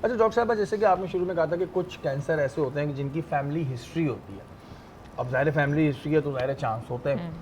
अच्छा डॉक्टर साहब, जैसे कि आपने शुरू में कहा था कि कुछ कैंसर ऐसे होते हैं कि जिनकी फैमिली हिस्ट्री होती है। अब ज़ाहिर फैमिली हिस्ट्री है तो ज़ाहिर चांस होते हैं।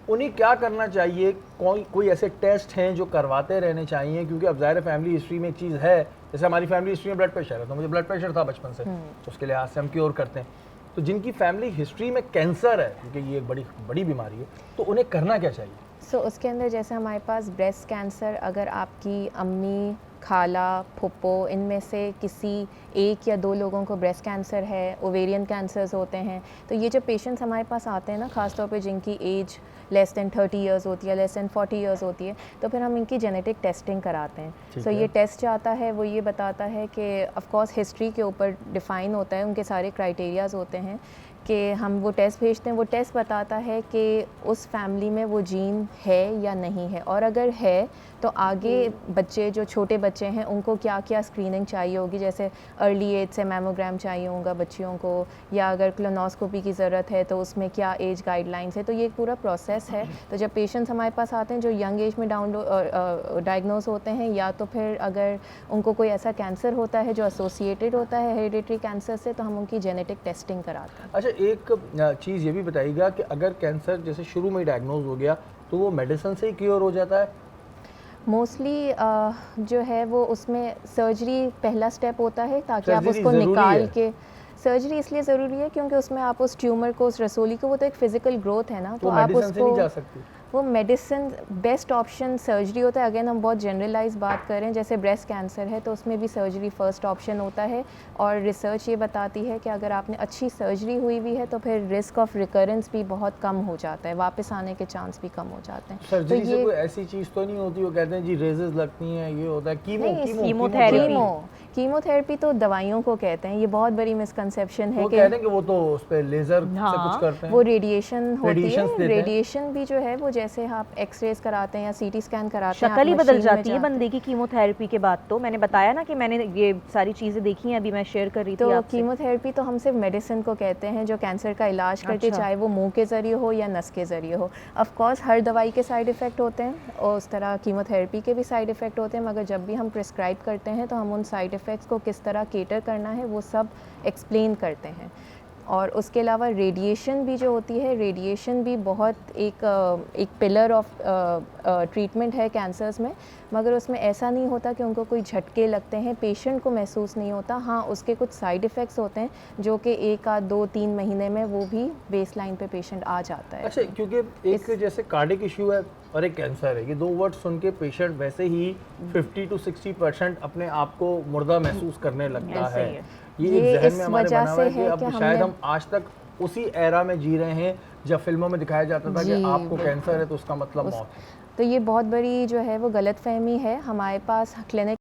उन्हें क्या करना चाहिए? कोई ऐसे टेस्ट हैं जो करवाते रहने चाहिए? क्योंकि अब ज़ाहिर फैमिली हिस्ट्री में एक चीज़ है, जैसे हमारी फैमिली हिस्ट्री में ब्लड प्रेशर है, तो मुझे ब्लड प्रेशर था बचपन से, तो उसके लिहाज से हम क्योर करते हैं। तो जिनकी फैमिली हिस्ट्री में कैंसर है, क्योंकि ये एक बड़ी बड़ी बीमारी है, तो उन्हें करना क्या चाहिए? उसके अंदर जैसे हमारे पास ब्रेस्ट कैंसर, अगर आपकी अम्मी, खाला, फुप्पो इनमें से किसी एक या दो लोगों को ब्रेस्ट कैंसर है, ओवेरियन कैंसर्स होते हैं, तो ये जो पेशेंट्स हमारे पास आते हैं ना, ख़ासतौर पे जिनकी एज लेस दैन 30 इयर्स होती है, लेस दैन 40 इयर्स होती है, तो फिर हम इनकी जेनेटिक टेस्टिंग कराते हैं। ये टेस्ट जो आता है वो ये बताता है कि ऑफ कोर्स हिस्ट्री के ऊपर डिफ़ाइन होता है, उनके सारे क्राइटेरियाज़ होते हैं कि हम वो टेस्ट भेजते हैं। वो टेस्ट बताता है कि उस फैमिली में वो जीन है या नहीं है, और अगर है तो आगे बच्चे जो छोटे बच्चे हैं उनको क्या क्या स्क्रीनिंग चाहिए होगी, जैसे अर्ली एज से मैमोग्राम चाहिए होगा बच्चियों को, या अगर क्लोनोस्कोपी की ज़रूरत है तो उसमें क्या एज गाइडलाइंस है। तो ये एक पूरा प्रोसेस है। तो जब पेशेंट्स हमारे पास आते हैं जो यंग एज में डायग्नोस होते हैं, या तो फिर अगर उनको कोई ऐसा कैंसर होता है जो एसोसिएटेड होता है हेरिडिटरी कैंसर से, तो हम उनकी जेनेटिक टेस्टिंग कराते हैं। अच्छा, एक चीज़ ये भी बताइएगा कि अगर कैंसर जैसे शुरू में ही डायग्नोज हो गया तो वो मेडिसिन से ही क्योर हो जाता है? मोस्टली जो है वो उसमें सर्जरी पहला स्टेप होता है, ताकि आप उसको ज़रूरी निकाल है? के। सर्जरी इसलिए ज़रूरी है क्योंकि उसमें आप उस ट्यूमर को, उस रसोली को, वो तो एक फ़िज़िकल ग्रोथ है ना, तो आप मेडिसिन से नहीं उसको, जा सकती? वो मेडिसिन बेस्ट ऑप्शन सर्जरी होता है। अगेन हम बहुत जनरलाइज बात करें, जैसे ब्रेस्ट कैंसर है तो उसमें भी सर्जरी फर्स्ट ऑप्शन होता है, और रिसर्च ये बताती है कि अगर आपने अच्छी सर्जरी हुई भी है तो फिर रिस्क ऑफ रिकरेंस भी बहुत कम हो जाता है, वापस आने के चांस भी कम हो जाते हैं। सर्जरी तो से ये कोई ऐसी चीज़ तो नहीं होती, वो कहते हैं जी रेजेस लगती हैं, ये होता है, कीमोथेरेपी तो दवाइयों को कहते हैं, ये बहुत बड़ी मिसकंसेप्शन है वो कि कह रहे हैं कि वो तो उस पे लेजर से कुछ करते हैं, वो रेडिएशन होती रेडिएशंस है। देते हैं। रेडिएशन भी जो है वो जैसे आप एक्सरेज कराते हैं या सीटी स्कैन कराते हैं, शक्ल ही आप बदल मशीन में जाती है जाते बंदे की कीमोथेरेपी के बाद। तो मैंने बताया ना कि मैंने ये सारी चीज़ें देखी हैं, अभी मैं शेयर कर रही थी तो आपसे। कीमोथेरेपी तो हम सिर्फ मेडिसिन को कहते हैं जो कैंसर का इलाज करती है, अच्छा। चाहे वो मुंह के ज़रिए हो या नस के ज़रिए हो। ऑफ कोर्स हर दवाई के साइड इफ़ेक्ट होते हैं, और उस तरह कीमोथेरेपी के भी साइड इफ़ेक्ट होते हैं, मगर जब भी हम प्रिस्क्राइब करते हैं तो हम उन साइड इफ़ेक्ट्स को किस तरह केटर करना है वो सब एक्सप्लेन करते हैं। और उसके अलावा रेडिएशन भी जो होती है, रेडिएशन भी बहुत एक पिलर ऑफ ट्रीटमेंट है कैंसर्स में, मगर उसमें ऐसा नहीं होता कि उनको कोई झटके लगते हैं, पेशेंट को महसूस नहीं होता। हाँ, उसके कुछ साइड इफ़ेक्ट्स होते हैं जो कि 1 आध 2-3 महीने में वो भी बेस लाइन पे पेशेंट आ जाता है। अच्छा, क्योंकि एक जैसे कार्डिक इशू है और एक कैंसर है, ये दो वर्ड सुन के पेशेंट वैसे ही 50 to 60% अपने आप को मुर्दा महसूस करने लगता है। ये एक जहन में हमारे बना हुआ है कि अब शायद हम आज तक उसी एरा में जी रहे हैं जब फिल्मों में दिखाया जाता था कि आपको कैंसर है तो उसका मतलब मौत है। तो ये बहुत बड़ी जो है वो गलतफहमी है। हमारे पास क्लिनिक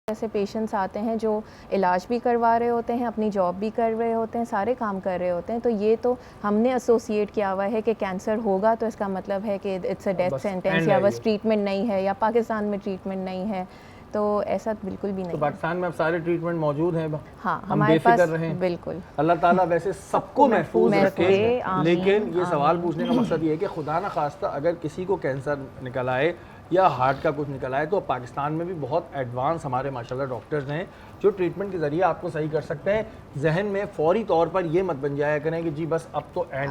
ऐसे पेशेंट्स आते हैं जो इलाज भी करवा रहे होते हैं, अपनी जॉब भी कर रहे होते हैं, सारे काम कर रहे होते हैं, तो ये तो हमने एसोसिएट किया हुआ है कि कैंसर होगा तो इसका मतलब है कि इट्स अ डेथ सेंटेंस, या बस ट्रीटमेंट नहीं है, या पाकिस्तान में ट्रीटमेंट नहीं है। तो ऐसा बिल्कुल भी नहीं। तो पाकिस्तान में अब सारे ट्रीटमेंट मौजूद हैं। हाँ, हम हमारे पास रहें। बिल्कुल। अल्लाह ताला वैसे सबको महफूज रखे, लेकिन ये सवाल आमीन। पूछने का मकसद ये है कि खुदा ना खास्ता अगर किसी को कैंसर निकल आए या हार्ट का कुछ निकल आए, तो पाकिस्तान में भी बहुत एडवांस हमारे माशाल्लाह डॉक्टर्स हैं जो ट्रीटमेंट के ज़रिए आपको सही कर सकते हैं। जहन में फ़ौरी तौर पर ये मत बन जाया करें कि जी बस अब तो एंड